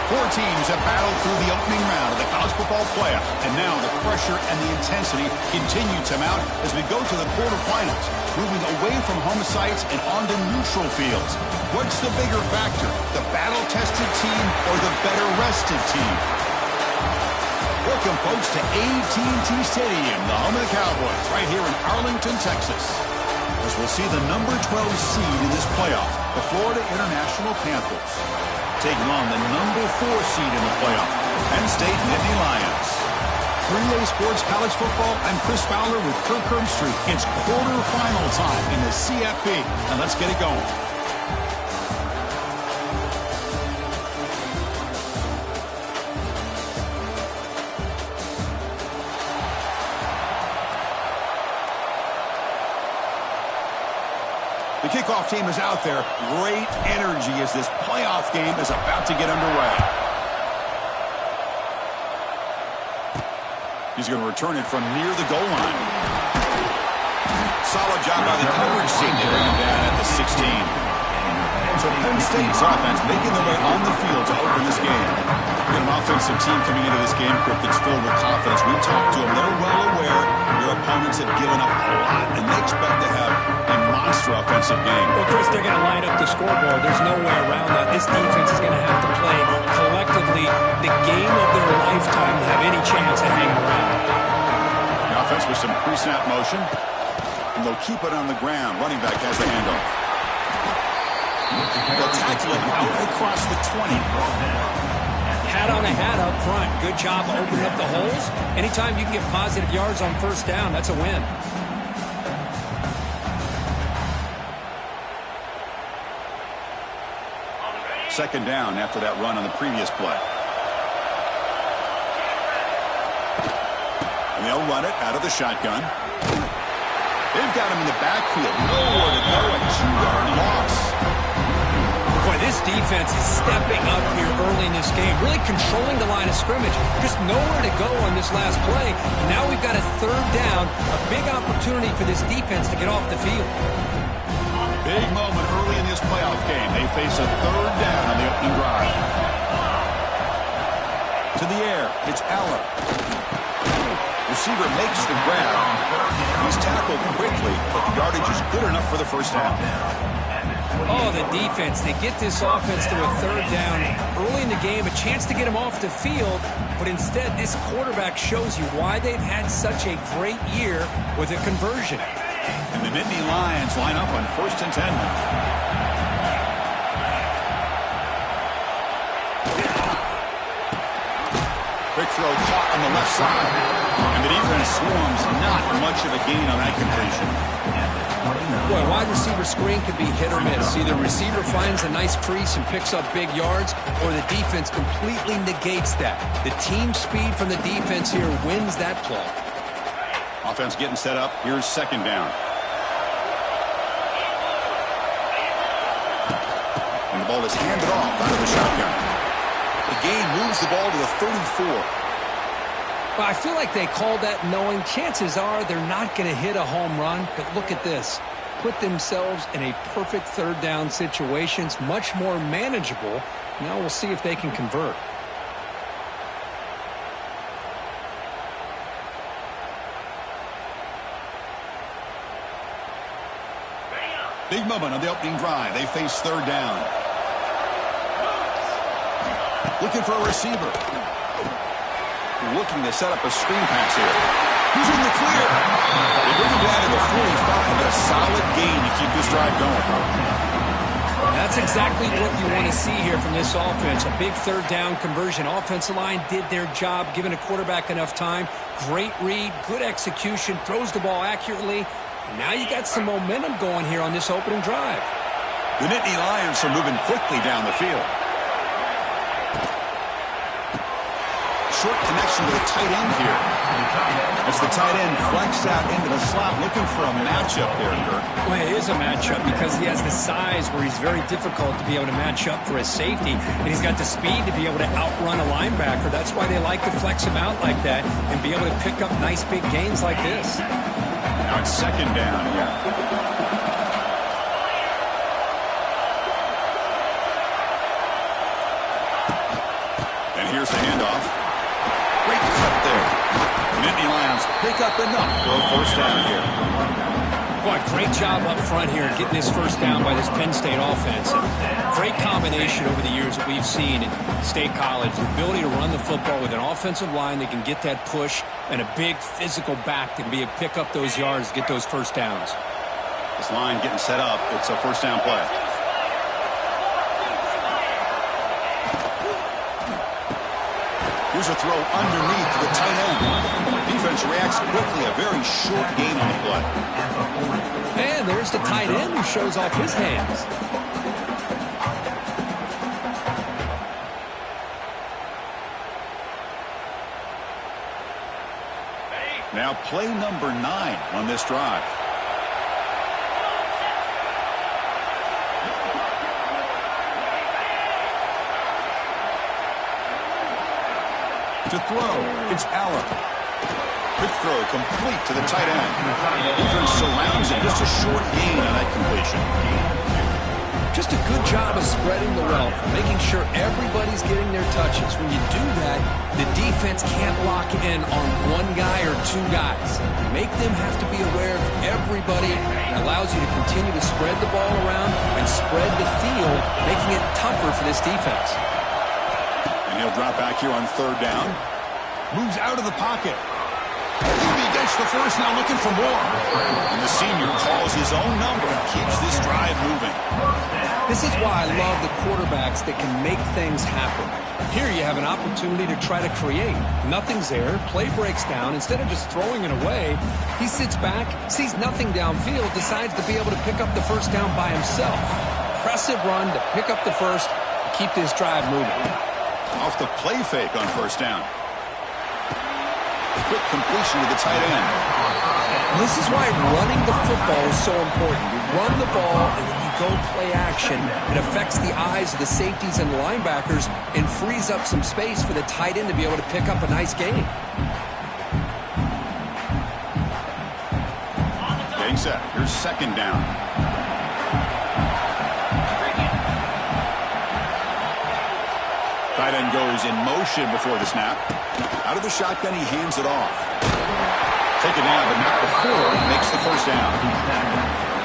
Four teams have battled through the opening round of the college football playoff, and now the pressure and the intensity continue to mount as we go to the quarterfinals, moving away from home sites and onto neutral fields. What's the bigger factor, the battle-tested team or the better-rested team? Welcome, folks, to AT&T Stadium, the home of the Cowboys, right here in Arlington, Texas. As we'll see the number 12 seed in this playoff, the Florida International Panthers, taking on the number 4 seed in the playoff, Penn State Nittany Lions. 3A Sports College Football, I'm Chris Fowler with Kirk Herbstreit. It's quarterfinal time in the CFP, and let's get it going. The kickoff team is out there. Great energy as this playoff game is about to get underway. He's going to return it from near the goal line. Solid job by the coverage team to bring him down at the 16. So Penn State's offense making their way on the field to open this game. We've got an offensive team coming into this game, Kirk, that's filled with confidence. We talked to them. They're well aware their opponents have given up a lot, and they expect to have a monster offensive game. Well, Chris, they're going to line up the scoreboard. There's no way around that. This defense is going to have to play collectively the game of their lifetime to have any chance of hanging around. The offense with some pre-snap motion, and they'll keep it on the ground. Running back has the handoff. They'll tackle it out across the 20. Hat on a hat up front. Good job opening up the holes. Anytime you can get positive yards on first down, that's a win. Second down after that run on the previous play. And they'll run it out of the shotgun. They've got him in the backfield. Nowhere to go. A 2-yard loss. Boy, this defense is stepping up here early in this game, really controlling the line of scrimmage. Just nowhere to go on this last play. Now we've got a third down, a big opportunity for this defense to get off the field. Big moment early in this playoff game. They face a third down on the opening drive. To the air, it's Allen. Receiver makes the grab. He's tackled quickly, but the yardage is good enough for the first down. Oh, the defense. They get this offense to a third down early in the game, a chance to get them off the field, but instead this quarterback shows you why they've had such a great year with a conversion. And the Nittany Lions line up on 1st and 10. Quick throw caught on the left side. And the defense swarms, not much of a gain on that completion. Boy, wide receiver screen could be hit or miss. Either receiver finds a nice crease and picks up big yards, or the defense completely negates that. The team speed from the defense here wins that play. Offense getting set up. Here's second down. And the ball is handed off out of the shotgun. The gain moves the ball to the 34. Well, I feel like they called that knowing chances are they're not going to hit a home run, but look at this. Put themselves in a perfect third down situation. It's much more manageable. Now we'll see if they can convert. Big moment on the opening drive. They face third down. Looking for a receiver. Looking to set up a screen pass here. He's in the clear. They bring him down to the 45, but a solid gain to keep this drive going. That's exactly what you want to see here from this offense. A big third down conversion. Offensive line did their job, giving a quarterback enough time. Great read, good execution, throws the ball accurately. And now you got some momentum going here on this opening drive. The Nittany Lions are moving quickly down the field. Short connection to the tight end here. As the tight end flex out into the slot, looking for a matchup there, Kirk. Well, it is a matchup because he has the size where he's very difficult to be able to match up for his safety, and he's got the speed to be able to outrun a linebacker. That's why they like to flex him out like that and be able to pick up nice big gains like this. Now it's second down, yeah. And here's the handoff. Great cut there. Nittany Lions pick up enough for a first down here. Boy, great job up front here getting this first down by this Penn State offense. Great combination over the years that we've seen in State College. The ability to run the football with an offensive line that can get that push and a big physical back that can be able to pick up those yards to get those first downs. This line getting set up. It's a first down play. Here's a throw underneath to the tight end. Defense reacts quickly. A very short gain on the play. And there's the tight end who shows off his hands. Now play number 9 on this drive. To throw, it's Allen. Quick throw complete to the tight end. Defense surrounds him. Just a short gain on that completion. Just a good job of spreading the wealth, making sure everybody's getting their touches. When you do that, the defense can't lock in on one guy or two guys. Make them have to be aware of everybody. It allows you to continue to spread the ball around and spread the field, making it tougher for this defense. And he'll drop back here on third down. Moves out of the pocket. He gets the first, now looking for more. And the senior calls his own number and keeps this drive moving. This is why I love the quarterbacks that can make things happen. Here you have an opportunity to try to create. Nothing's there. Play breaks down. Instead of just throwing it away, he sits back, sees nothing downfield, decides to be able to pick up the first down by himself. Impressive run to pick up the first, keep this drive moving. Off the play fake on first down. Quick completion to the tight end. And this is why running the football is so important. You run the ball and then you go play action. It affects the eyes of the safeties and the linebackers and frees up some space for the tight end to be able to pick up a nice gain. Getting set. Here's second down. Tight end goes in motion before the snap. Out of the shotgun, he hands it off. Take it down, but not before he makes the first down.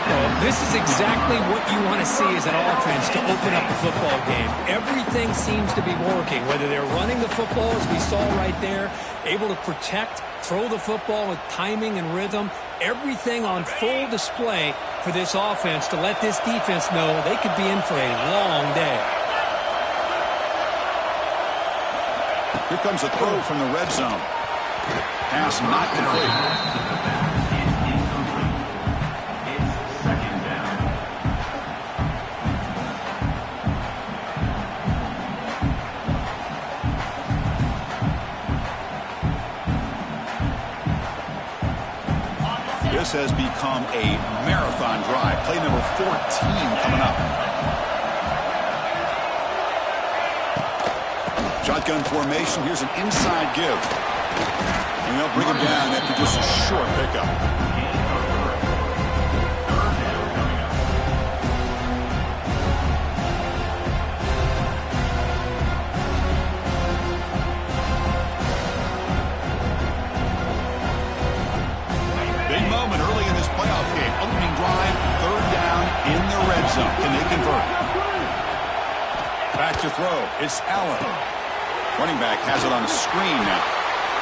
Well, this is exactly what you want to see as an offense to open up the football game. Everything seems to be working, whether they're running the football, as we saw right there, able to protect, throw the football with timing and rhythm. Everything on full display for this offense to let this defense know they could be in for a long day. Here comes a throw from the red zone. Pass not complete. It's second down. This has become a marathon drive. Play number 14 coming up. Shotgun formation. Here's an inside give. And they'll bring him down after just a short pickup. Big moment early in this playoff game. Opening drive, third down in the red zone. Can they convert? Back to throw. It's Allen. Running back has it on the screen now.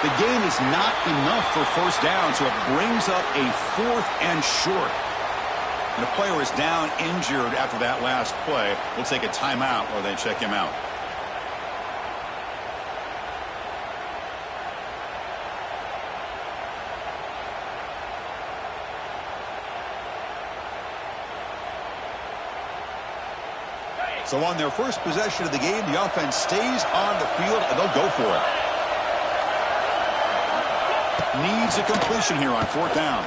The gain is not enough for first down, so it brings up a 4th and short. And the player is down injured after that last play. We'll take a timeout while they check him out. So on their first possession of the game, the offense stays on the field, and they'll go for it. Needs a completion here on fourth down.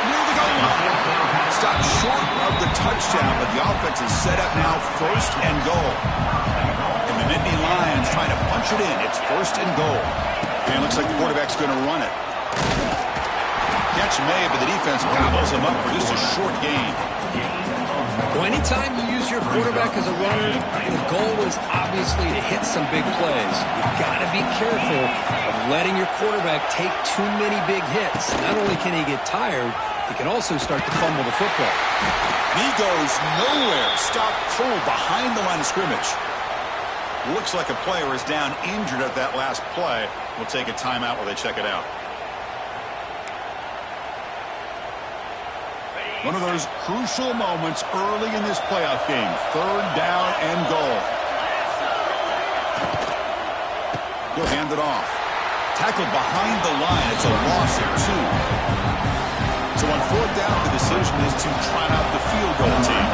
Near the goal line. Stopped short of the touchdown, but the offense is set up now first and goal. And the Nittany Lions trying to punch it in. It's first and goal. And it looks like the quarterback's going to run it. Catch made, but the defense gobbles him up for just a short gain. Well, anytime you use your quarterback as a runner, the goal is obviously to hit some big plays. You've got to be careful of letting your quarterback take too many big hits. Not only can he get tired, he can also start to fumble the football. He goes nowhere. Stop cold behind the line of scrimmage. Looks like a player is down injured at that last play. We'll take a timeout while they check it out. One of those crucial moments early in this playoff game. 3rd down and goal. He'll hand it off. Tackled behind the line. It's a loss of 2. So on 4th down, the decision is to trot out the field goal team.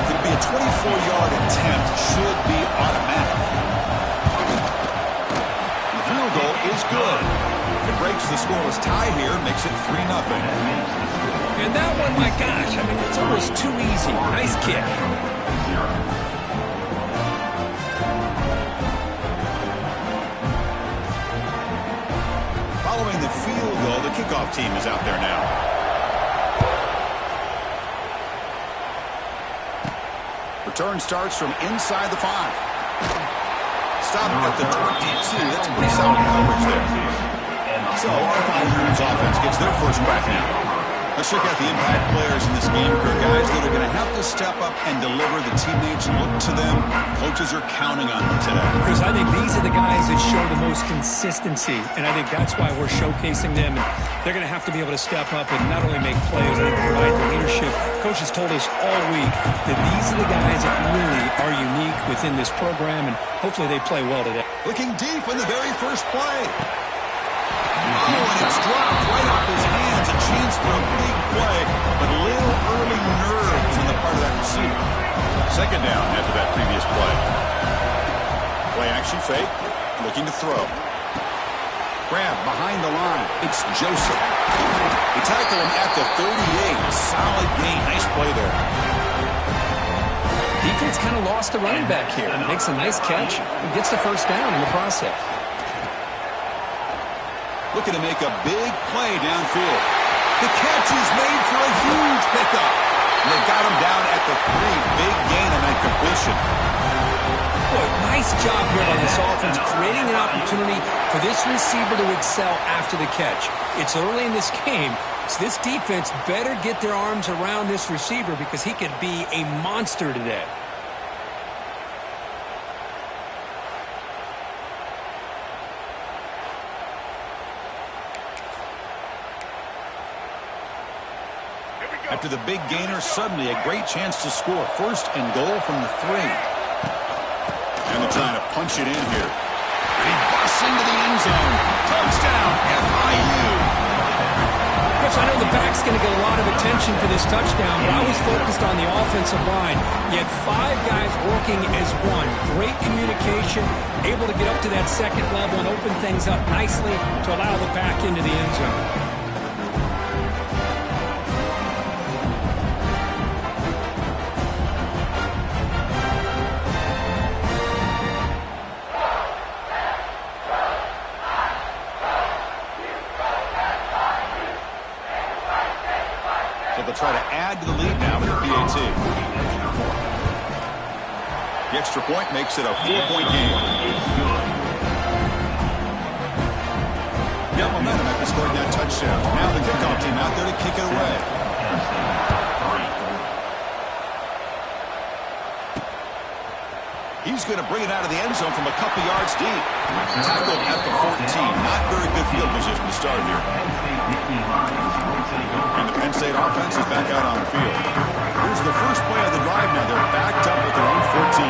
It'll be a 24-yard attempt. Should be automatic. The field goal is good. It breaks the scoreless tie here. Makes it 3-0. And that one, my gosh, I mean, it's almost too easy. Nice kick. Following the field goal, the kickoff team is out there now. Return starts from inside the 5. Stop at the 22. That's pretty solid coverage there. So, FIU's offense gets their first crack now. Let's check out the impact players in this game, crew, guys that are going to have to step up and deliver. The teammates look to them. Coaches are counting on them today. Chris, I think these are the guys that show the most consistency, and I think that's why we're showcasing them. And they're going to have to be able to step up and not only make plays, I think provide the leadership. Coaches told us all week that these are the guys that really are unique within this program, and hopefully they play well today. Looking deep in the very first play. Oh, and it's dropped right off his hands. A chance for a big play, but a little early nerves on the part of that receiver. 2nd down after that previous play. Play action fake. Looking to throw. Grab behind the line. It's Joseph. They tackle him at the 38. Solid gain. Nice play there. Defense kind of lost the running back here. Makes a nice catch and gets the first down in the process. Looking to make a big play downfield. The catch is made for a huge pickup. And they got him down at the 3. Big gain on that completion. Boy, nice job here by this offense, creating an opportunity for this receiver to excel after the catch. It's early in this game, so this defense better get their arms around this receiver because he could be a monster today. After the big gainer, suddenly a great chance to score. 1st and goal from the 3. And they're trying to punch it in here. And he busts into the end zone. Touchdown, FIU. Chris, I know the back's going to get a lot of attention for this touchdown, but I was focused on the offensive line. You had 5 guys working as one. Great communication, able to get up to that 2nd level and open things up nicely to allow the back into the end zone. Try to add to the lead now with the PAT. The extra point makes it a 4-point game. Got momentum after scoring that touchdown. Now the kickoff team out there to kick it away. He's going to bring it out of the end zone from a couple yards deep. Tackled at the 14. Not very good field position to start here. And the Penn State offense is back out on the field. Here's the first play of the drive now. They're backed up with their own 14.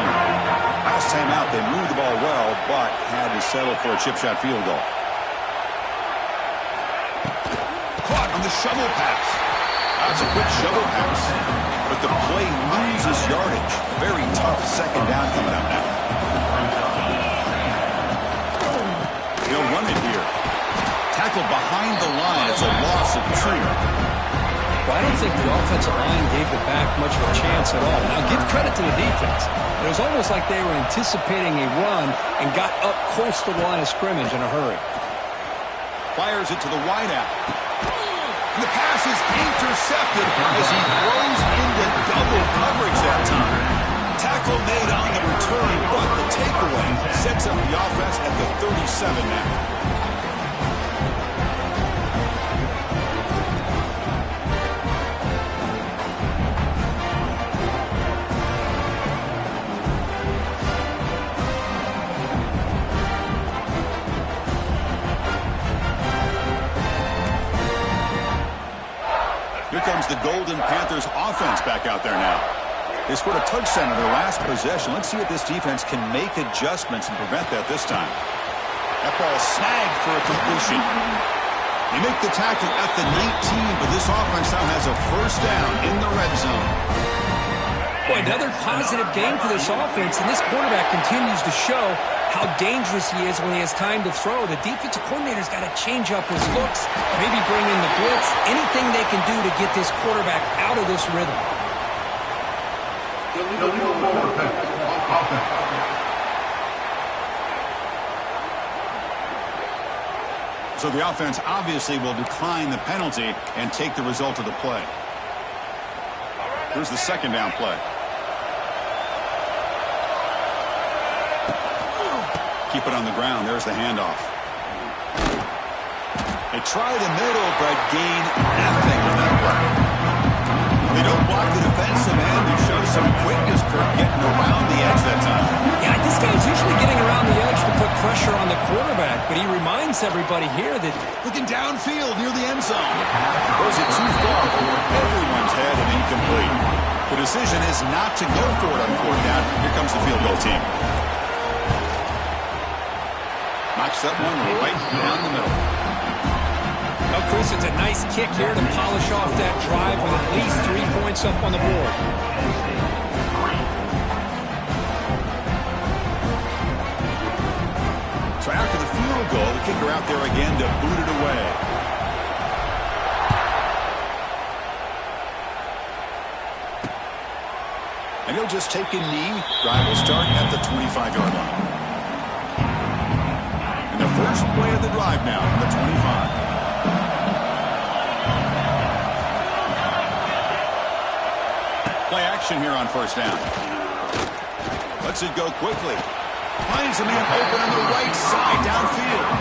Last time out, they moved the ball well, but had to settle for a chip shot field goal. Caught on the shovel pass. That's a quick shovel pass. But the play loses yardage. Very tough 2nd down coming up now. He'll run it here. Tackled behind the line. It's a loss of 2. Well, I don't think the offensive line gave the back much of a chance at all. Now, give credit to the defense. It was almost like they were anticipating a run and got up close to the line of scrimmage in a hurry. Fires it to the wideout. The pass is intercepted as he throws into double coverage that time. Tackle made on the return, but the takeaway sets up the offense at the 37 now. Here comes the Golden Panthers offense back out there now. They scored a touchdown in their last possession. Let's see if this defense can make adjustments and prevent that this time. That ball snagged for a completion. They make the tackle at the 19, but this offense now has a first down in the red zone. Boy, another positive game for this offense, and this quarterback continues to show how dangerous he is when he has time to throw. The defensive coordinator's got to change up his looks, maybe bring in the blitz, anything they can do to get this quarterback out of this rhythm. So the offense obviously will decline the penalty and take the result of the play. Here's the second down play. Keep it on the ground. There's the handoff. They try the middle, but gain nothing on that play. They don't block the defensive end. He shows some quickness, Kirk, getting around the edge that time. Yeah, this guy's usually getting around the edge to put pressure on the quarterback, but he reminds everybody here that looking downfield near the end zone. Throws it too far over everyone's head and incomplete. The decision is not to go for it on fourth down. Here comes the field goal team. Knocks that one right down the middle. Well, Chris, it's a nice kick here to polish off that drive with at least 3 points up on the board. So after the field goal, the kicker out there again to boot it away. And he'll just take a knee. Drive will start at the 25-yard line. And the first play of the drive now from the 25. Play action here on first down. Lets it go quickly. Finds a man open on the right side downfield.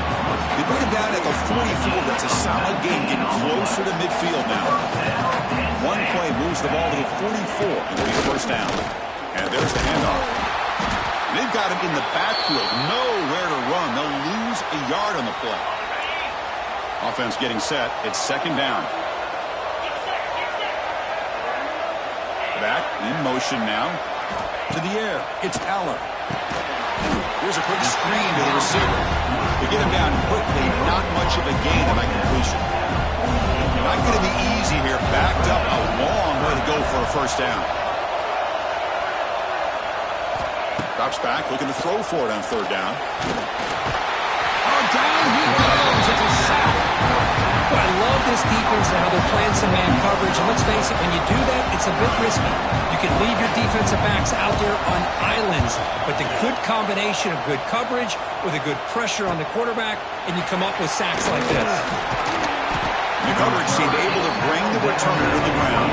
They put him down at the 44. That's a solid gain, getting closer to midfield now. One play moves the ball to the 44. It'll be first down. And there's the handoff. They've got him in the backfield. Nowhere to run. They'll lose a yard on the play. Offense getting set. It's second down. Back in motion now. To the air. It's Aller. Here's a quick screen to the receiver. They get him down quickly. Not much of a gain on that completion. Not going to be easy here. Backed up a long way to go for a first down. Drops back, looking to throw for it on third down. Oh, down he goes. It's a sack. Well, I love this defense and how they're playing some man coverage. And let's face it, when you do that, it's a bit risky. You can leave your defensive backs out there on islands, but the good combination of good coverage with a good pressure on the quarterback, and you come up with sacks like this. The coverage seemed able to bring the returner to the ground.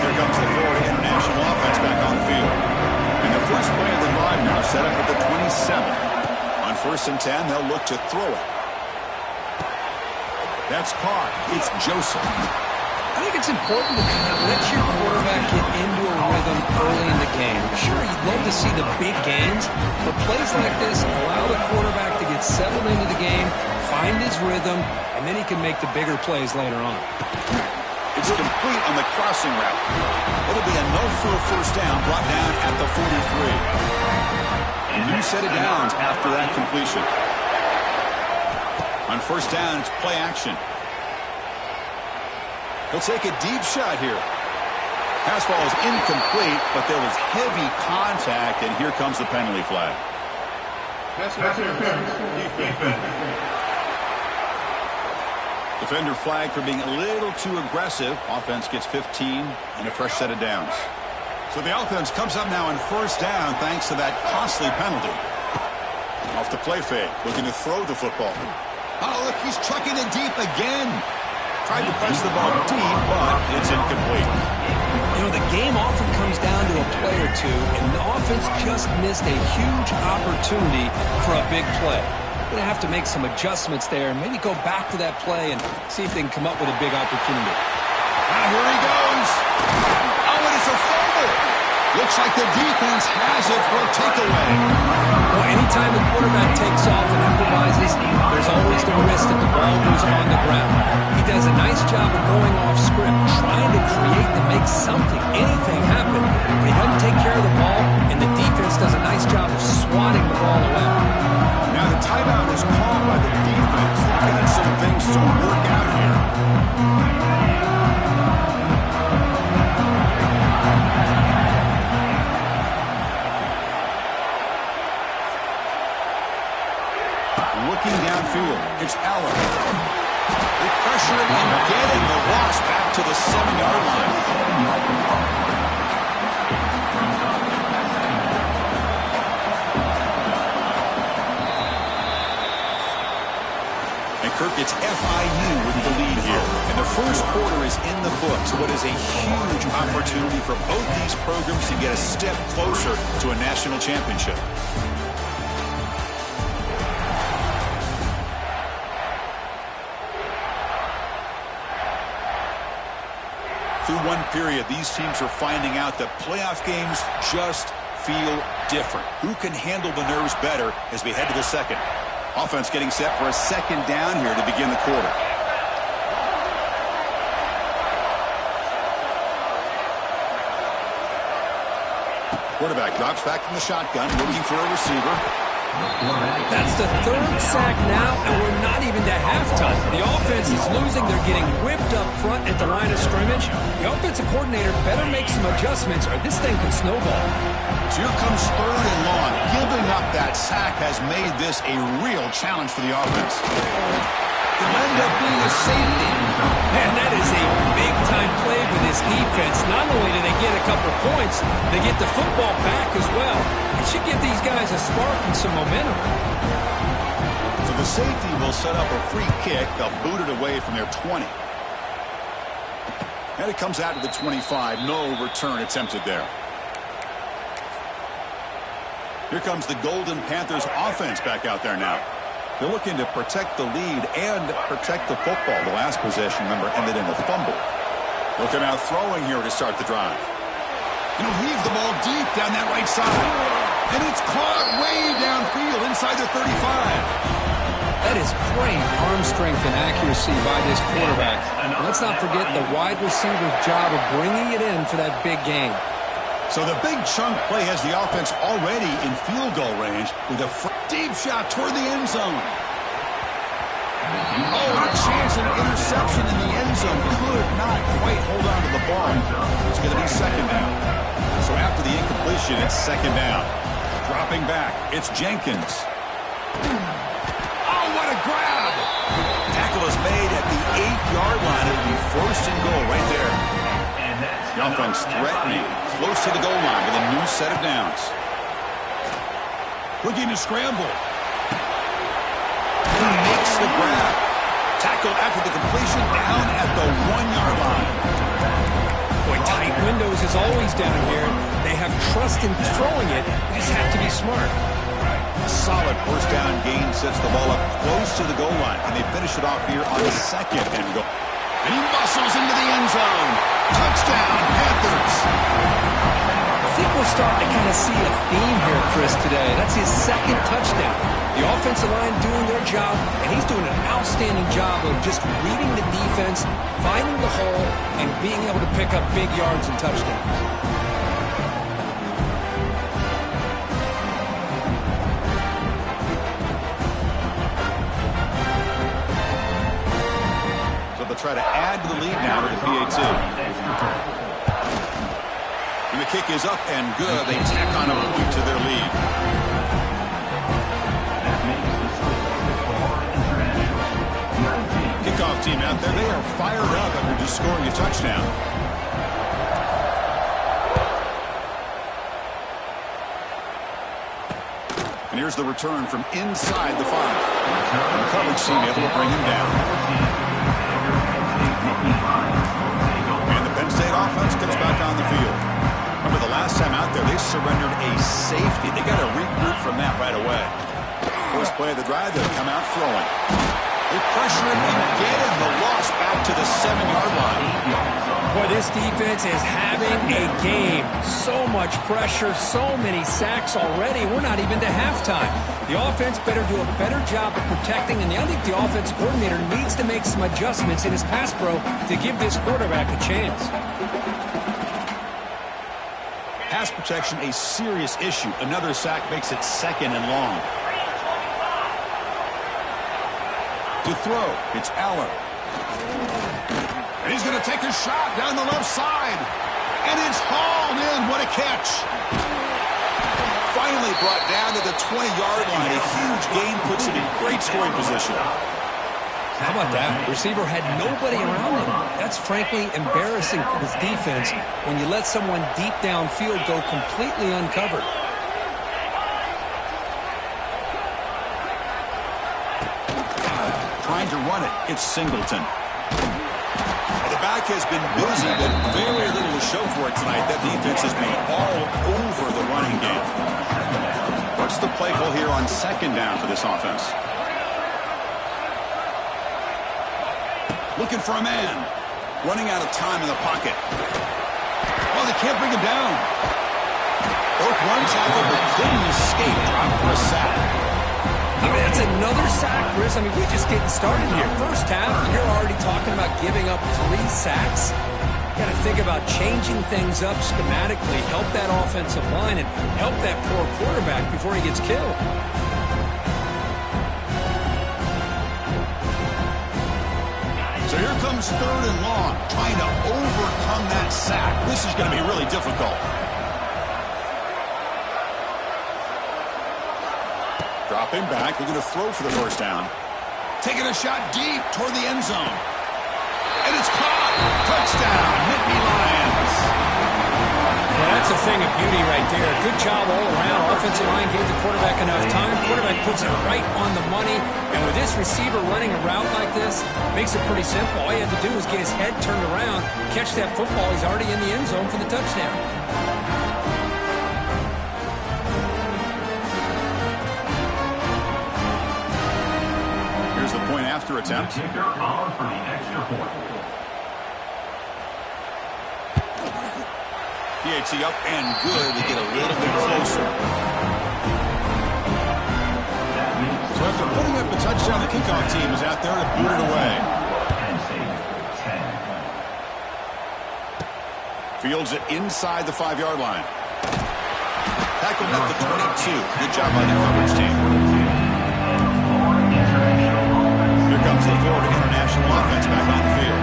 Here comes the Florida International offense back on the field. And the first play of the drive now set up at the 27. On first and 10, they'll look to throw it. That's caught. It's Joseph. I think it's important to kind of let your quarterback get into a rhythm early in the game. Sure, you'd love to see the big gains, but plays like this allow the quarterback to get settled into the game, find his rhythm, and then he can make the bigger plays later on. It's complete on the crossing route. It'll be a no for a first down, brought down at the 43. A new set of downs after that completion. On first down, it's play action. He'll take a deep shot here. Pass ball is incomplete, but there was heavy contact, and here comes the penalty flag. Defender flag for being a little too aggressive. Offense gets 15 and a fresh set of downs. So the offense comes up now on first down thanks to that costly penalty. Off the play fake, looking to throw the football. Oh, look, he's trucking it deep again. Tried to press the ball deep, but it's incomplete. You know, the game often comes down to a play or two, and the offense just missed a huge opportunity for a big play. Going to have to make some adjustments there and maybe go back to that play and see if they can come up with a big opportunity. Now here he goes. Oh, and it's a fumble. Looks like the defense has it for a takeaway. Well, anytime the quarterback takes off and improvises, there's always the risk that the ball goes on the ground. He does a nice job of going off script, trying to create to make something, anything happen. But he doesn't take care of the ball, and the defense does a nice job of swatting the ball away. Now the timeout is called by the defense. They've got some things to work out here. Looking downfield, it's Allen. They pressure him and getting the loss back to the 7-yard line. And Kirk, it's FIU with the lead here. And the first quarter is in the books. What is a huge opportunity for both these programs to get a step closer to a national championship. Through one period, these teams are finding out that playoff games just feel different. Who can handle the nerves better as we head to the second? Offense getting set for a second down here to begin the quarter. Quarterback drops back from the shotgun, looking for a receiver. That's the third sack now, and we're not even to halftime. The offense is losing. They're getting whipped up front at the line of scrimmage. The offensive coordinator better make some adjustments or this thing could snowball. So here comes 3rd and long. Giving up that sack has made this a real challenge for the offense. It'll end up being a safety. Man, that is a big-time play with this defense. Not only do they get a couple points, they get the football back as well. It should give these guys a spark and some momentum. So the safety will set up a free kick. They'll boot it away from their 20. And it comes out to the 25. No return attempted there. Here comes the Golden Panthers offense back out there now. They're looking to protect the lead and protect the football. The last possession, remember, ended in a fumble. Looking out throwing here to start the drive. And he'll heave the ball deep down that right side. And it's caught way downfield inside the 35. That is great arm strength and accuracy by this quarterback. And let's not forget the wide receiver's job of bringing it in for that big gain. So the big chunk play has the offense already in field goal range with a deep shot toward the end zone. Oh, what a chance, an interception in the end zone. Could not quite hold on to the ball. It's going to be second down. So after the incompletion, it's second down. Dropping back, it's Jenkins. Oh, what a grab! Tackle is made at the 8-yard line. It'll be 1st and goal right there. The offense threatening, close to the goal line with a new set of downs. Looking to scramble. He makes the grab. Tackle after the completion down at the 1-yard line. Boy, tight windows is always down here. They have trust in throwing it. They just have to be smart. A solid 1st down gain sets the ball up close to the goal line. And they finish it off here on the 2nd and goal. And he muscles into the end zone. Touchdown, Panthers. I think we're starting to kind of see a theme here, Chris, today. That's his 2nd touchdown. The offensive line doing their job, and he's doing an outstanding job of just reading the defense, finding the hole, and being able to pick up big yards and touchdowns. Try to add to the lead now to the PAT. And the kick is up and good. They tack on a point to their lead. Kickoff team out there. They are fired up after just scoring a touchdown. And here's the return from inside the 5. The coverage team able to bring him down. And the Penn State offense comes back on the field. Remember, the last time out there, they surrendered a safety. They got to regroup from that right away. First play of the drive, they'll come out throwing. They pressure him again. The loss back to the 7-yard line. Boy, this defense is having a game. So much pressure, so many sacks already. We're not even to halftime. The offense better do a better job of protecting, and I think the offensive coordinator needs to make some adjustments in his pass pro to give this quarterback a chance. Pass protection, a serious issue. Another sack makes it 2nd and long. To throw, it's Allen. And he's going to take a shot down the left side. And it's hauled in. What a catch. Finally brought down to the 20-yard line. A huge gain puts him in great scoring position. How about that? Receiver had nobody around him. That's frankly embarrassing for this defense when you let someone deep downfield go completely uncovered. Trying to run it. It's Singleton. Well, the back has been busy, but very little to show for it tonight. That defense has been all over the running game. What's the play call here on 2nd down for this offense? Looking for a man. Running out of time in the pocket. Well, they can't bring him down. Both run tackle, but couldn't escape. Dropped for a sack. I mean, that's another sack, Chris. I mean, we're just getting started here. First half, you're already talking about giving up 3 sacks. You got to think about changing things up schematically, help that offensive line, and help that poor quarterback before he gets killed. So here comes 3rd and long, trying to overcome that sack. This is going to be really difficult. Dropping back, looking to throw for the first down. Taking a shot deep toward the end zone. And it's caught. Touchdown, Nittany Lions. Yeah, that's a thing of beauty right there. Good job all around. Offensive line gave the quarterback enough time. Quarterback puts it right on the money. And with this receiver running a route like this, makes it pretty simple. All you have to do is get his head turned around, catch that football. He's already in the end zone for the touchdown. Here's the point after attempt. Kicker on for the extra point. PAT up and good to get a little bit closer. So after putting up the touchdown, the kickoff team is out there to boot it away. Fields it inside the 5-yard line. Tackled at the 22. Good job by the coverage team. Here comes the Florida International offense back on the field.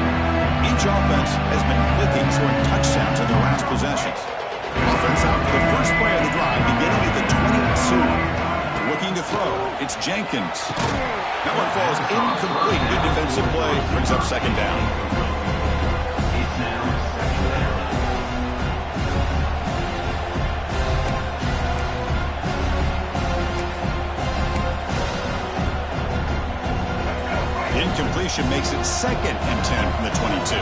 Each offense has been clicking, scoring touchdowns in their last possessions. Offense out for the first play of the drive, beginning at the 22. Looking to throw, it's Jenkins. That one falls incomplete. Good defensive play, brings up 2nd down. Incompletion makes it 2nd and 10 from the 22.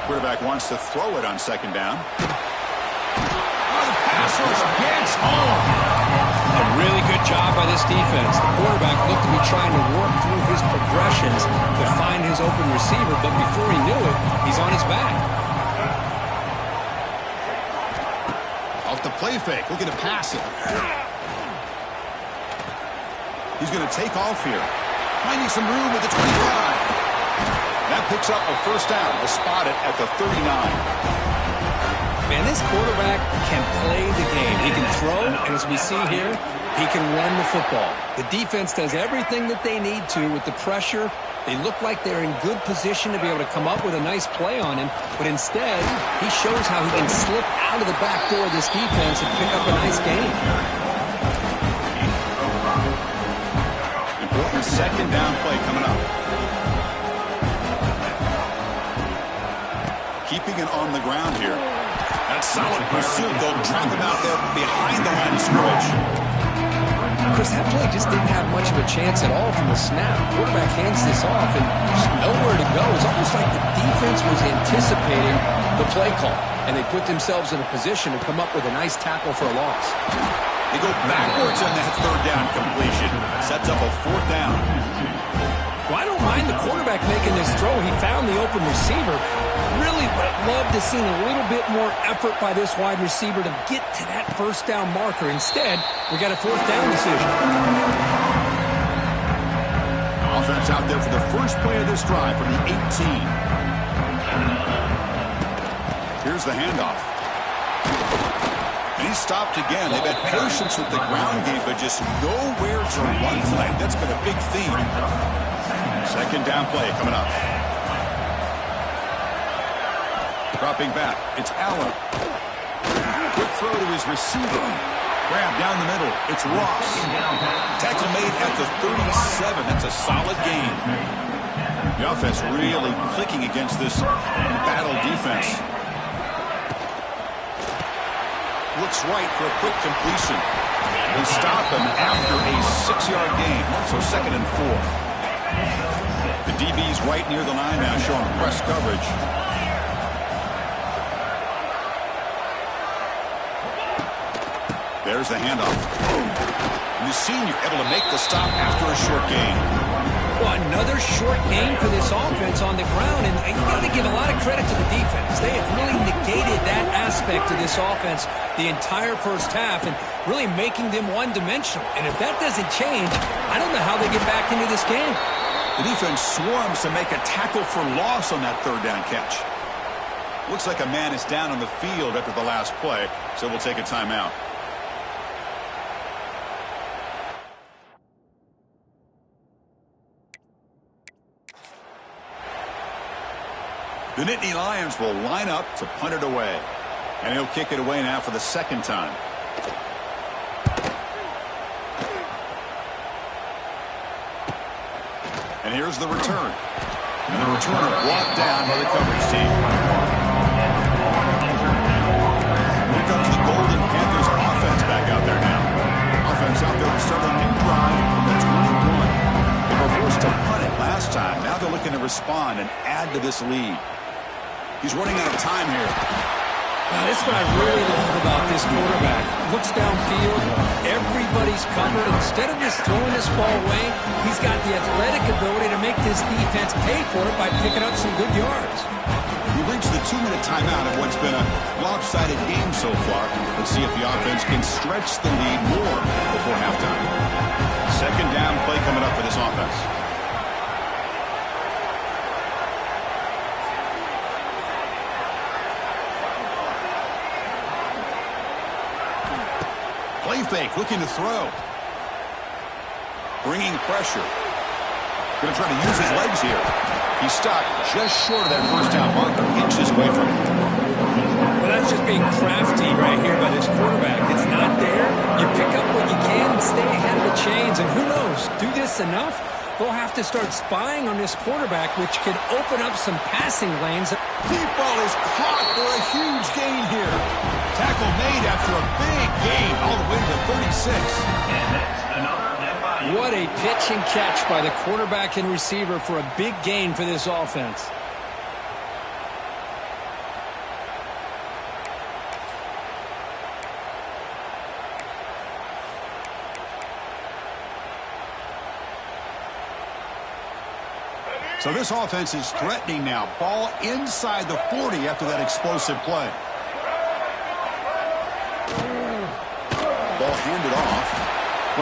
Quarterback wants to throw it on 2nd down. Oh, the pass rush gets home. A really good job by this defense. The quarterback looked to be trying to work through his progressions to find his open receiver, but before he knew it, he's on his back. Off the play fake, looking to pass it. He's going to take off here. Finding some room with the 25. That picks up a first down. They'll spot it at the 39. Man, this quarterback can play the game. He can throw, and as we see here, he can run the football. The defense does everything that they need to with the pressure. They look like they're in good position to be able to come up with a nice play on him, but instead, he shows how he can slip out of the back door of this defense and pick up a nice gain. Important 2nd down play coming up. Keeping it on the ground here. That's solid pursuit. They'll drop him out there behind the line of scrimmage. Chris, that play just didn't have much of a chance at all from the snap. Quarterback hands this off, and there's nowhere to go. It's almost like the defense was anticipating the play call, and they put themselves in a position to come up with a nice tackle for a loss. They go backwards on that third down completion. Sets up a fourth down. Well, I don't mind the quarterback making this throw. He found the open receiver. Really would have loved to see a little bit more effort by this wide receiver to get to that first down marker. Instead, we got a fourth down decision. Offense out there for the first play of this drive from the 18. Here's the handoff. He's stopped again. They've had patience with the ground game, but just nowhere to run tonight. That's been a big theme. Second down play coming up. Dropping back. It's Allen. Quick throw to his receiver. Grab down the middle. It's Ross. Tackle made at the 37. That's a solid gain. The offense really clicking against this battle defense. Looks right for a quick completion. They stop him after a 6-yard gain. So 2nd and 4. The DB's right near the line now, showing press coverage. There's the handoff. The senior able to make the stop after a short gain. Well, another short gain for this offense on the ground, and you got to give a lot of credit to the defense. They have really negated that aspect of this offense the entire first half and really making them one-dimensional. And if that doesn't change, I don't know how they get back into this game. The defense swarms to make a tackle for loss on that third down catch. Looks like a man is down on the field after the last play, so we'll take a timeout. The Nittany Lions will line up to punt it away. And he'll kick it away now for the second time. And here's the return. And the returner brought down by the coverage team. Here comes the Golden Panthers offense back out there now. Offense out there to start a new drive from the 21. They were forced to punt it last time. Now they're looking to respond and add to this lead. He's running out of time here. Now, this is what I really love about this quarterback. Looks downfield, everybody's covered. Instead of just throwing this ball away, he's got the athletic ability to make this defense pay for it by picking up some good yards. We've reached the 2-minute timeout of what's been a lopsided game so far. Let's see if the offense can stretch the lead more before halftime. Second down play coming up for this offense. Play fake, looking to throw. Bringing pressure. Going to try to use his legs here. He's stopped just short of that first down marker, inches away from it. Well, that's just being crafty right here by this quarterback. It's not there. You pick up what you can and stay ahead of the chains. And who knows, do this enough, they'll have to start spying on this quarterback, which could open up some passing lanes. Deep ball is caught for a huge gain here. Tackle made after a big gain all the way to 36. And that's another FIU. What a pitch and catch by the quarterback and receiver for a big gain for this offense. So this offense is threatening now. Ball inside the 40 after that explosive play. Ball handed off.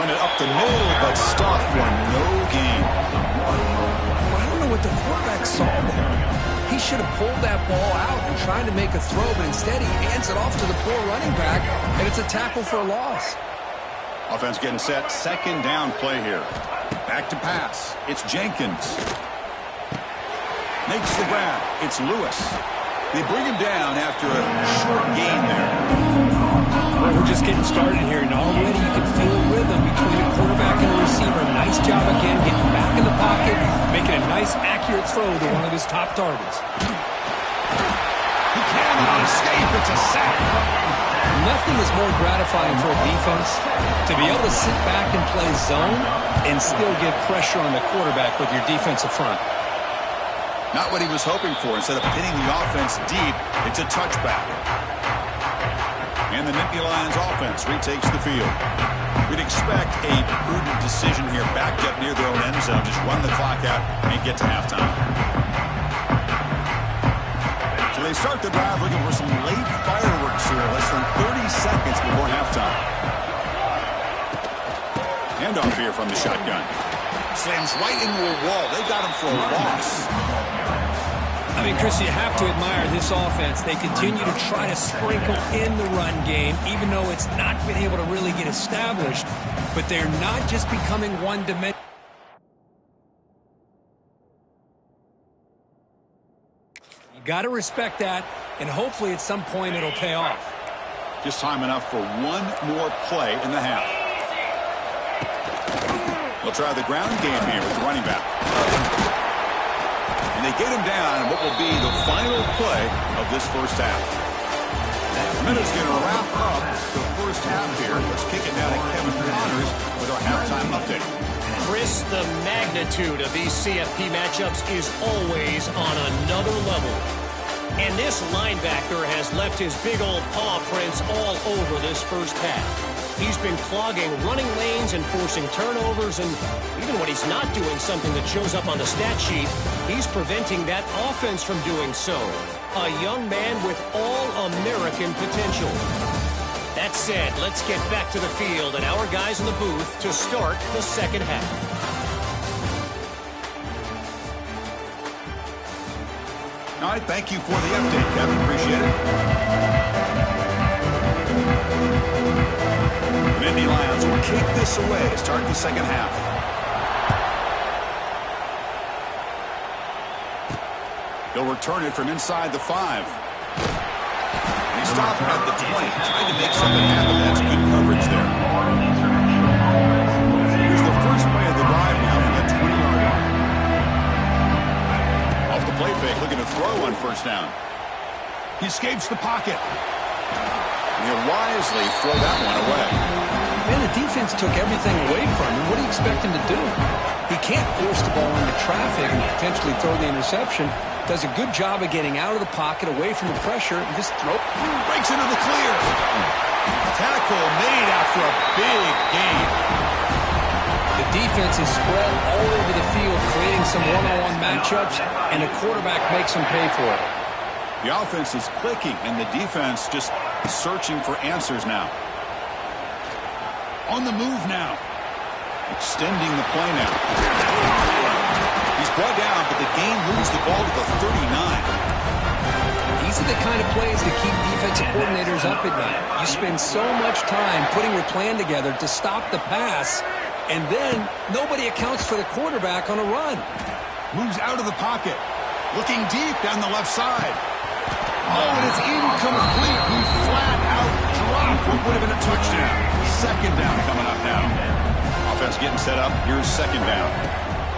Run it up the middle, but stopped for no gain. I don't know what the quarterback saw there. He should have pulled that ball out and tried to make a throw, but instead he hands it off to the poor running back, and it's a tackle for a loss. Offense getting set. Second down play here. Back to pass. It's Jenkins. Makes the grab. It's Lewis. They bring him down after a short gain there. Well, we're just getting started here, and already you can feel a rhythm between the quarterback and the receiver. Nice job again, getting back in the pocket, making a nice, accurate throw to one of his top targets. He cannot escape. It's a sack. Nothing is more gratifying for a defense to be able to sit back and play zone and still get pressure on the quarterback with your defensive front. Not what he was hoping for. Instead of pinning the offense deep, it's a touchback. And the Nittany Lions offense retakes the field. We'd expect a prudent decision here, backed up near their own end zone. Just run the clock out and get to halftime. So they start the drive looking for some late fireworks here, less than 30 seconds before halftime. Handoff here from the shotgun. Slams right into a wall. They got him for a loss. I mean, Chris, you have to admire this offense. They continue to try to sprinkle in the run game, even though it's not been able to really get established. But they're not just becoming one-dimensional. You got to respect that, and hopefully at some point it'll pay off. Just time enough for one more play in the half. They'll try the ground game here with the running back. And they get him down in what will be the final play of this first half. A minute's going to wrap up the first half here. Let's kick it down to Kevin Connors with our halftime update. Chris, the magnitude of these CFP matchups is always on another level. And this linebacker has left his big old paw prints all over this first half. He's been clogging running lanes and forcing turnovers, and even when he's not doing something that shows up on the stat sheet, he's preventing that offense from doing so. A young man with all-American potential. That said, let's get back to the field and our guys in the booth to start the second half. All right, thank you for the update, Kevin. Appreciate it. The Nittany Lions will kick this away to start the second half. They'll return it from inside the 5. He stopped at the 20, trying to make something happen. That's good coverage there. Here's the first play of the drive now from the 20-yard line. Off the play fake, looking to throw on first down. He escapes the pocket. And he'll wisely throw that one away. Man, the defense took everything away from him. What do you expect him to do? He can't force the ball into traffic and potentially throw the interception. Does a good job of getting out of the pocket, away from the pressure, and just throw. Breaks into the clear. Tackle made after a big gain. The defense is spread all over the field, creating some one-on-one matchups, and the quarterback makes them pay for it. The offense is clicking, and the defense just searching for answers now. On the move now. Extending the play now. He's brought down, but the game moves the ball to the 39. These are the kind of plays that keep defensive coordinators up at night. You spend so much time putting your plan together to stop the pass, and then nobody accounts for the quarterback on a run. Moves out of the pocket. Looking deep down the left side. Oh, and it's incomplete. He flat out dropped what would have been a touchdown. Second down coming up now. Offense getting set up. Here's second down.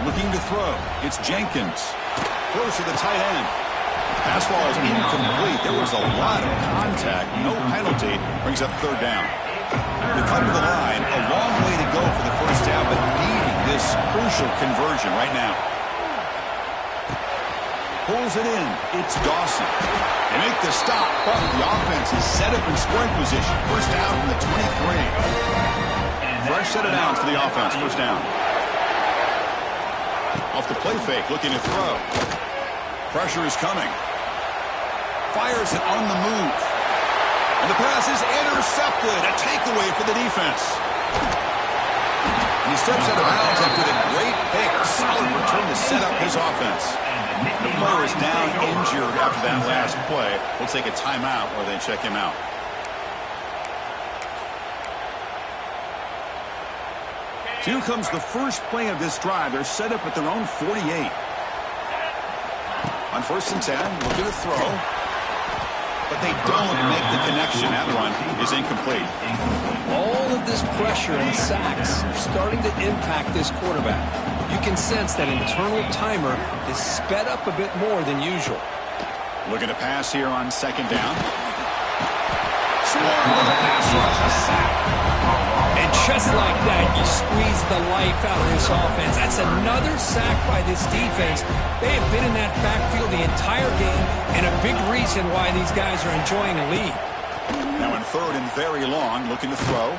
Looking to throw. It's Jenkins. Throws to the tight end. Pass ball is incomplete. There was a lot of contact. No penalty. Brings up third down. They come to the line. A long way to go for the first down, but needing this crucial conversion right now. Pulls it in. It's Dawson. They make the stop, but the offense is set up in scoring position. First down from the 23. Fresh set of downs for the offense. First down. Off the play fake, looking to throw. Pressure is coming. Fires it on the move. And the pass is intercepted. A takeaway for the defense. And he steps out of bounds after the great pick. Solid return to set up his offense. The player is down injured after that last play. We'll take a timeout while they check him out. So here comes the first play of this drive. They're set up at their own 48. On first and 10, looking to throw. But they don't make the connection. That run is incomplete. All of this pressure and sacks are starting to impact this quarterback. You can sense that internal timer is sped up a bit more than usual. Looking to pass here on second down. Swarm with Just like that, you squeeze the life out of this offense. That's another sack by this defense. They have been in that backfield the entire game, and a big reason why these guys are enjoying a lead. Now in third and very long, looking to throw.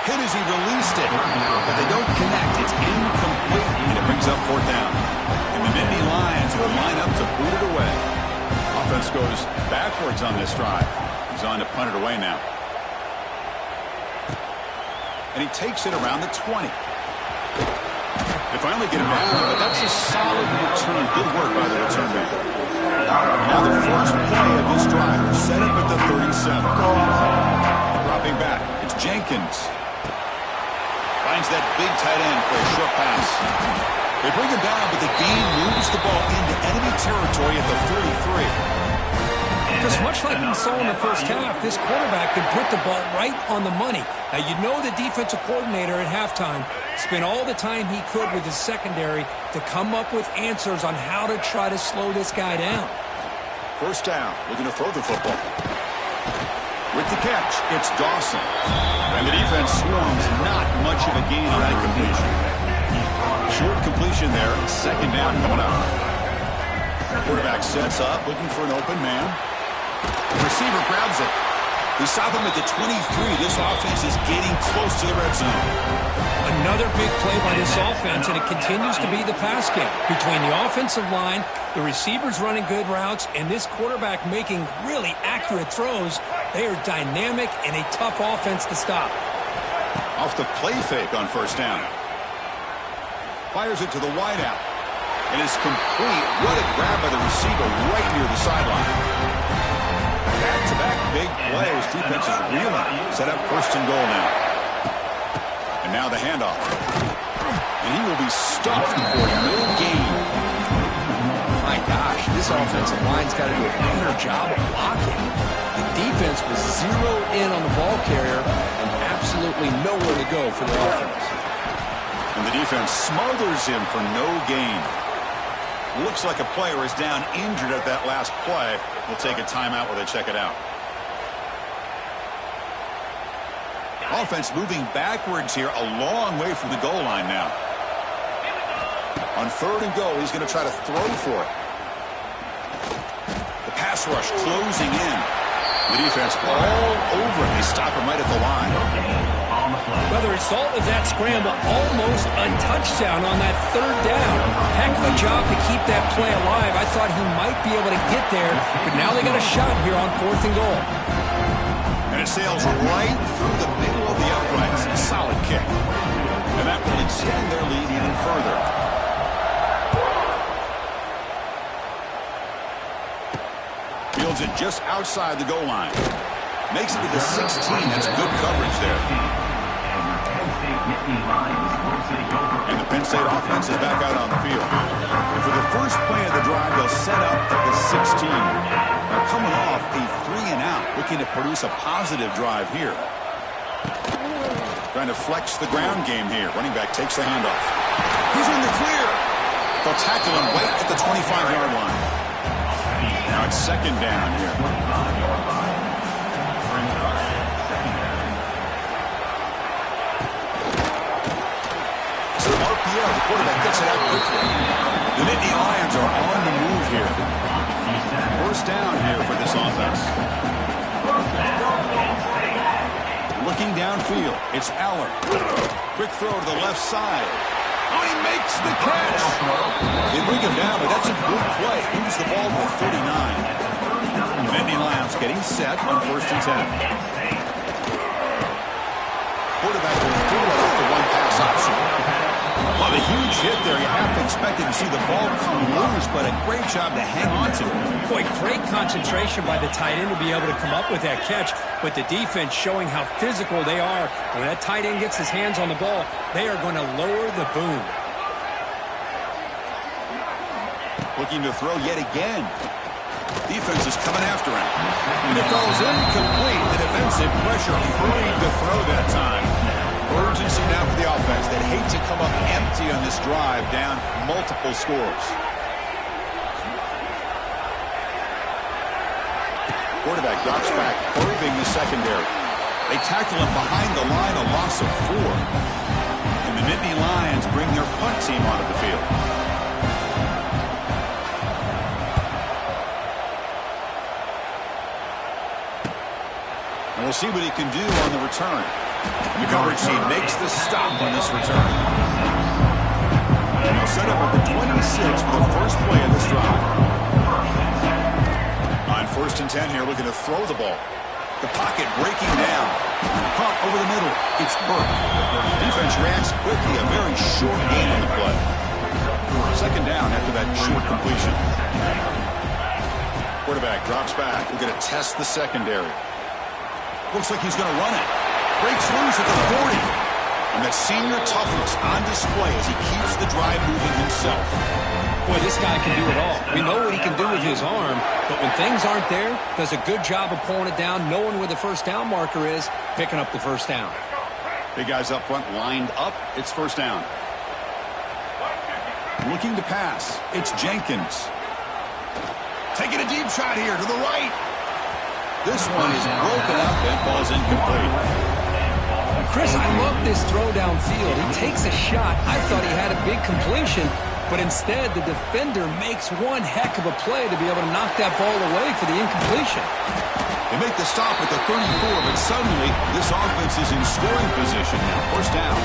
Hit as he released it, but they don't connect. It's incomplete, and it brings up fourth down. And the Nittany Lions will line up to boot it away. Offense goes backwards on this drive. He's on to punt it away now. And he takes it around the 20. They finally get him down, but that's a solid return. Good work by the return man. Now the first play of this drive, set up at the 37. Dropping back, it's Jenkins. Finds that big tight end for a short pass. They bring him down, but the game moves the ball into enemy territory at the 33. Just much like we saw in the first half, this quarterback could put the ball right on the money. Now, you know the defensive coordinator at halftime spent all the time he could with his secondary to come up with answers on how to try to slow this guy down. First down, looking to throw the football. With the catch, it's Dawson. And the defense swarms, not much of a gain on that completion. Short completion there, second down coming up. Quarterback sets up, looking for an open man. The receiver grabs it. They stop him at the 23. This offense is getting close to the red zone. Another big play by this offense, and it continues to be the pass game. Between the offensive line, the receivers running good routes, and this quarterback making really accurate throws, they are dynamic and a tough offense to stop. Off the play fake on first down. Fires it to the wideout. And it's complete. What a grab by the receiver right near the sideline. Back-to-back big plays. Defense is reeling. Set up first and goal now. And now the handoff. And he will be stuffed for no gain. My gosh, this offensive line's got to do a better job of blocking. The defense was zeroed in on the ball carrier and absolutely nowhere to go for the offense. And the defense smothers him for no gain. Looks like a player is down injured at that last play. We'll take a timeout while they check it out. Offense moving backwards here, a long way from the goal line now. On third and goal, he's going to try to throw for it. The pass rush closing in. The defense all over it. They stop him right at the line. Well, the result of that scramble, almost a touchdown on that third down. Heck of a job to keep that play alive. I thought he might be able to get there, but now they got a shot here on fourth and goal. And it sails right through the middle of the uprights. A solid kick. And that will extend their lead even further. Fields it just outside the goal line. Makes it to the 16. That's good coverage there. And the Penn State offense is back out on the field. For the first play of the drive, they'll set up at the 16. Now coming off a 3-and-out, looking to produce a positive drive here. Trying to flex the ground game here. Running back takes the handoff. He's in the clear. They'll tackle him right at the 25-yard line. Now it's second down here. So RPO, the quarterback gets it out quickly. The Nittany Lions are on the move here. First down here for this offense. Looking downfield, it's Aller. Quick throw to the left side. Oh, he makes the catch. They bring him down, but that's a good play. Moves the ball to the 39. Nittany Lions getting set on first and 10. Quarterback will throw it off the one pass option. Well, a huge hit there. You have to expect to see the ball come loose, but a great job to hang on to it. Boy, great concentration by the tight end to be able to come up with that catch, but the defense showing how physical they are. When that tight end gets his hands on the ball, they are going to lower the boom. Looking to throw yet again. Defense is coming after him. And it goes incomplete. The defensive pressure hurried to throw that time. Urgency now for the offense. They'd hate to come up empty on this drive, down multiple scores. Quarterback drops back, curving the secondary. They tackle him behind the line, a loss of 4. And the Nittany Lions bring their punt team onto the field. And we'll see what he can do on the return. The coverage team makes the stop on this return. And they'll set up at the 26 for the first play of this drive. On 1st and 10 here, looking to throw the ball. The pocket breaking down. Caught over the middle. It's Burke. Defense reacts quickly. A very short gain on the play. 2nd down after that short completion. Quarterback drops back. We're going to test the secondary. Looks like he's going to run it. Breaks loose at the 40. And that senior toughness on display as he keeps the drive moving himself. Boy, this guy can do it all. We know what he can do with his arm, but when things aren't there, does a good job of pulling it down, knowing where the first down marker is, picking up the first down. Big guys up front lined up. It's 1st down. Looking to pass. It's Jenkins. Taking a deep shot here to the right. This one is broken up and falls incomplete. Chris, I love this throw downfield. He takes a shot. I thought he had a big completion, but instead the defender makes one heck of a play to be able to knock that ball away for the incompletion. They make the stop at the 34, but suddenly this offense is in scoring position now. 1st down.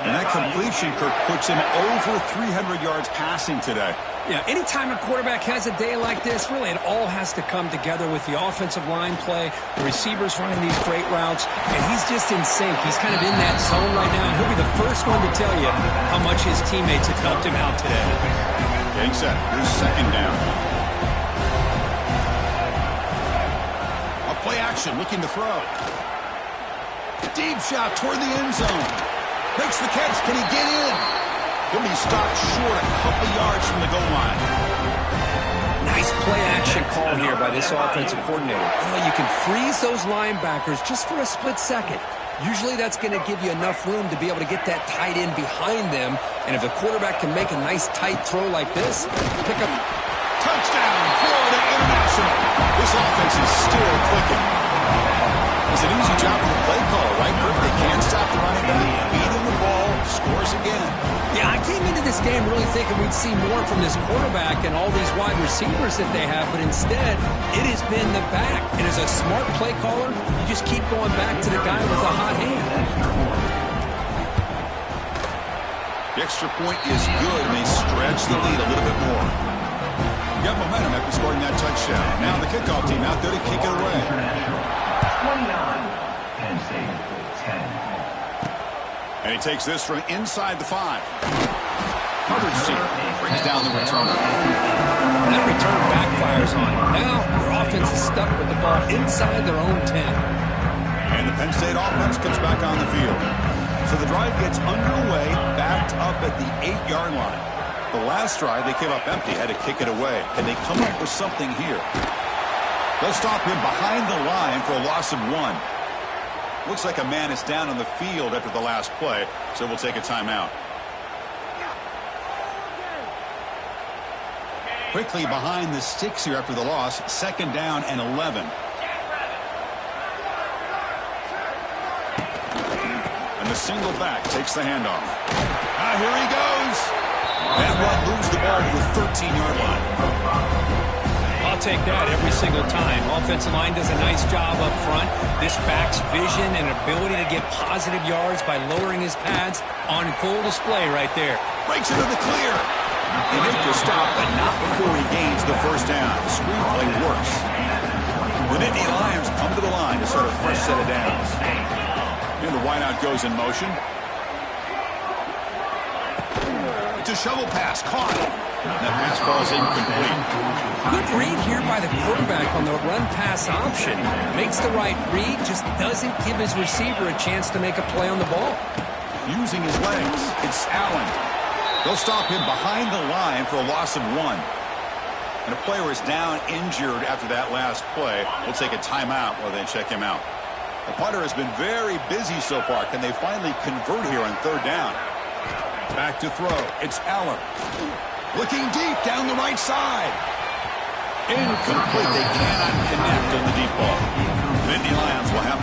And that completion, Kirk, puts him over 300 yards passing today. Yeah, anytime a quarterback has a day like this, really it all has to come together with the offensive line play, the receivers running these great routes, and he's just in sync. He's kind of in that zone right now, and he'll be the first one to tell you how much his teammates have helped him out today. Getting set. Here's 2nd down. A play action, looking to throw. Deep shot toward the end zone. Makes the catch. Can he get in? He'll be stopped short a couple yards from the goal line. Nice play action call here by this offensive coordinator. You can freeze those linebackers just for a split second. Usually that's going to give you enough room to be able to get that tight end behind them. And if the quarterback can make a nice tight throw like this, pick up. Touchdown, Florida International. This offense is still clicking. It's an easy job for the play caller, right, Kirk? They can't stop the running back. Feed him the ball, scores again. Yeah, I came into this game really thinking we'd see more from this quarterback and all these wide receivers that they have, but instead, it has been the back. And as a smart play caller, you just keep going back to the guy with a hot hand. The extra point is good, and they stretch the lead a little bit more. Got momentum after scoring that touchdown. Now the kickoff team out there to kick it away. 29, Penn State, 10. And he takes this from inside the 5. Coverage team brings down the returner. That return backfires on him. Now their offense is stuck with the ball inside their own 10. And the Penn State offense comes back on the field. So the drive gets underway, backed up at the 8-yard line. The last drive, they came up empty, had to kick it away. Can they come up with something here? They'll stop him behind the line for a loss of 1. Looks like a man is down on the field after the last play, so we'll take a timeout. Quickly behind the sticks here after the loss, 2nd down and 11. And the single back takes the handoff. Here he goes. That run moves the ball to the 13-yard line. I'll take that every single time. Offensive line does a nice job up front. This back's vision and ability to get positive yards by lowering his pads on full display right there. Breaks into the clear. They make the stop, but not before he gains the 1st down. The screenplay works. The Nittany Lions come to the line to start a fresh set of downs. And the wideout goes in motion. It's a shovel pass. Caught. That pass falls incomplete. Good read here by the quarterback on the run-pass option. Makes the right read, just doesn't give his receiver a chance to make a play on the ball. Using his legs, it's Allen. They'll stop him behind the line for a loss of 1. And a player is down injured after that last play. We'll take a timeout while they check him out. The punter has been very busy so far. Can they finally convert here on 3rd down? Back to throw. It's Allen. Looking deep down the right side. Incomplete. They cannot connect on the deep ball. The Nittany Lions will have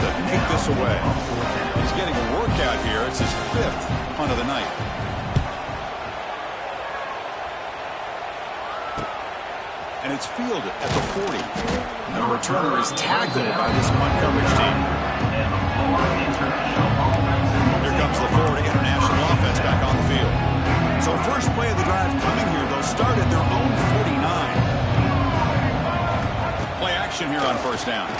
punt of the night. And it's fielded at the 40. The returner is tackled by this punt coverage team. Here comes the Florida International offense back on the field. So first play of the drive coming here. They'll start at their own 49. Play action here on first down.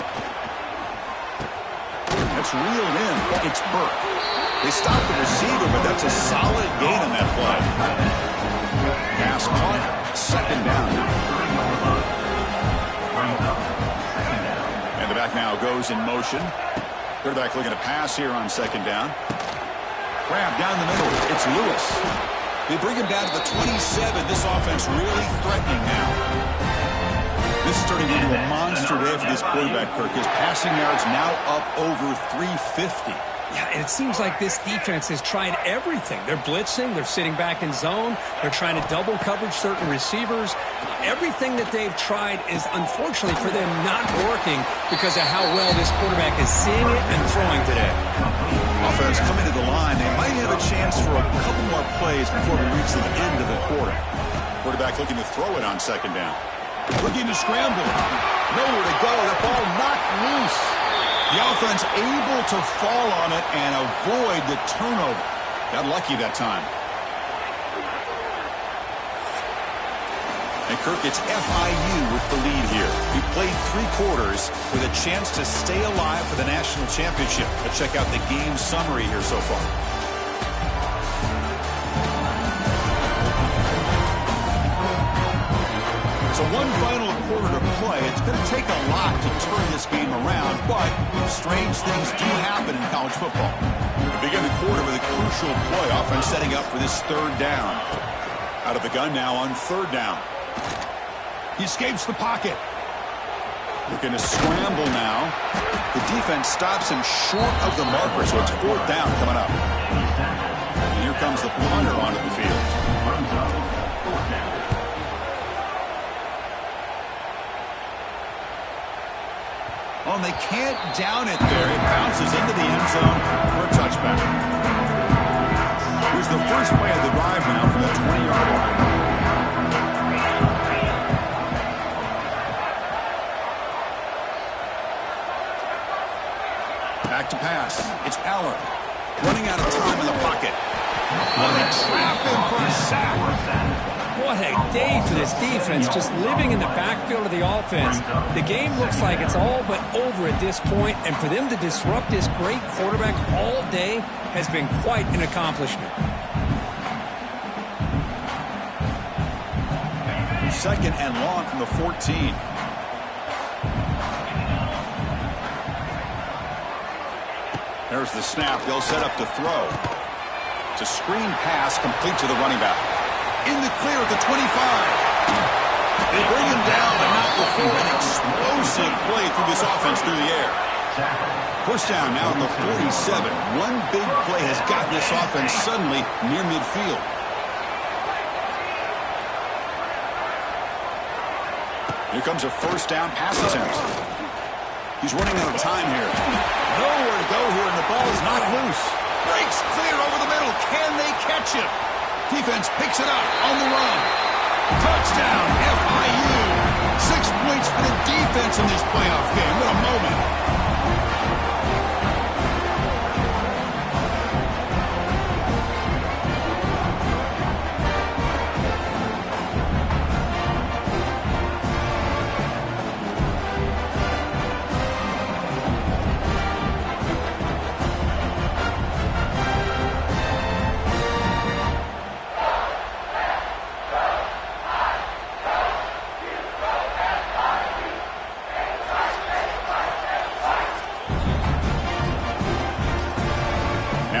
That's reeled in. It's Burke. They stop the receiver, but that's a solid gain on that play. Pass caught. Second down. And the back now goes in motion. Quarterback looking to pass here on second down. Grab down the middle. It's Lewis. They bring him down to the 27. This offense really threatening now. This is turning into a monster day for this quarterback, Kirk. His passing yards now up over 350. Yeah, and it seems like this defense has tried everything. They're blitzing. They're sitting back in zone. They're trying to double coverage certain receivers. Everything that they've tried is, unfortunately for them, not working because of how well this quarterback is seeing it and throwing today. Offense coming to the line. They might have a chance for a couple more plays before we reach the end of the quarter. Quarterback looking to throw it on second down. Looking to scramble. Nowhere to go. The ball knocked loose. The offense able to fall on it and avoid the turnover. Got lucky that time. And Kirk, it's FIU with the lead here. We played 3 quarters with a chance to stay alive for the national championship. Let's check out the game summary here so far. So one final quarter to play. It's going to take a lot to turn this game around, but strange things do happen in college football. We begin the quarter with a crucial play. Offense setting up for this third down. Out of the gun now on third down. He escapes the pocket. Looking to scramble now. The defense stops him short of the marker, so it's fourth down coming up. And here comes the punter onto the field. Oh, and they can't down it there. It bounces into the end zone for a touchback. Here's the first play of the drive now from the 20-yard line. Back to pass. It's Aller. Running out of time in the pocket. They trap him for a sack. What a day for this defense, just living in the backfield of the offense. The game looks like it's all but over at this point, and for them to disrupt this great quarterback all day has been quite an accomplishment. Second and long from the 14. There's the snap. They'll set up to throw. It's a screen pass complete to the running back. In the clear at the 25. They bring him down, but not before an explosive play through this offense through the air. First down now at the 47. One big play has gotten this offense suddenly near midfield. Here comes a first down pass attempt. He's running out of time here. Nowhere to go here, and the ball is not loose. Breaks clear over the middle. Can they catch him? Defense picks it up on the run. Touchdown, FIU. 6 points for the defense in this playoff game. What a moment.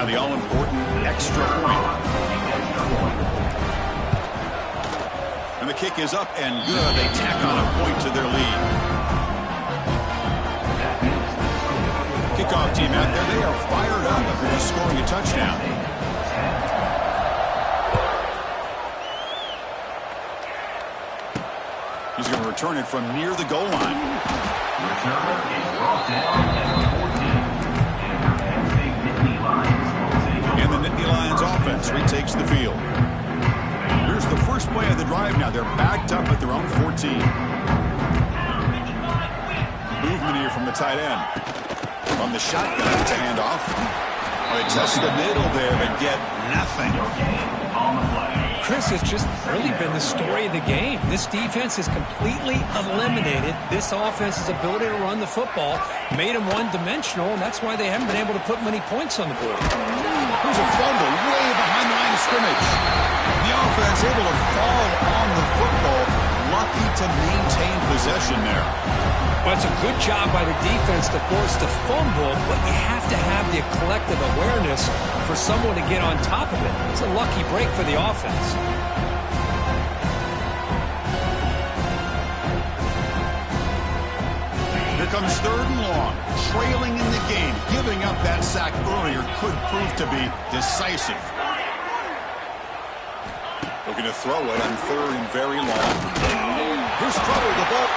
The all-important extra point. And the kick is up and good. They tack on a point to their lead. Kickoff team out there. They are fired up after just scoring a touchdown. He's going to return it from near the goal line. Returner is brought down at 14. And the Nittany Lions offense They're backed up at their own 14. Movement here from the tight end. From the shotgun to hand off. They test the middle there, but get nothing. Chris, has just really been the story of the game. This defense has completely eliminated this offense's ability to run the football, made them one-dimensional, and that's why they haven't been able to put many points on the board. Here's a fumble way behind the line of scrimmage. The offense able to fall on the football, lucky to maintain possession there. Well, it's a good job by the defense to force the fumble, but you have to have the collective awareness for someone to get on top of it. It's a lucky break for the offense. Here comes 3rd and long, trailing in the game. Giving up that sack earlier could prove to be decisive. Looking to throw it on 3rd and very long. Here's trouble, the ball.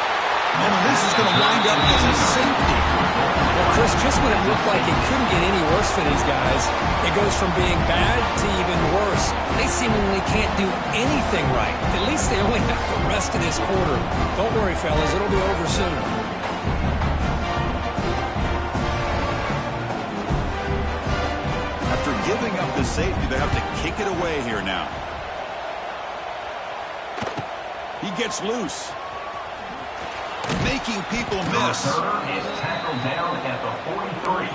And this is going to wind up as a safety. Well, Chris, just when it looked like it couldn't get any worse for these guys, it goes from being bad to even worse. They seemingly can't do anything right. At least they only have the rest of this quarter. Don't worry, fellas. It'll be over soon. After giving up the safety, they have to kick it away here now. He gets loose. Making people miss. Is tackled down at the 43,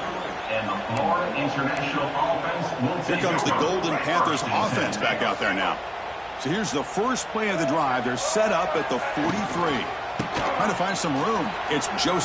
and the Florida International offense will take. Here comes the Golden Panthers offense back out there now. So here's the first play of the drive. They're set up at the 43. Trying to find some room. It's Joseph.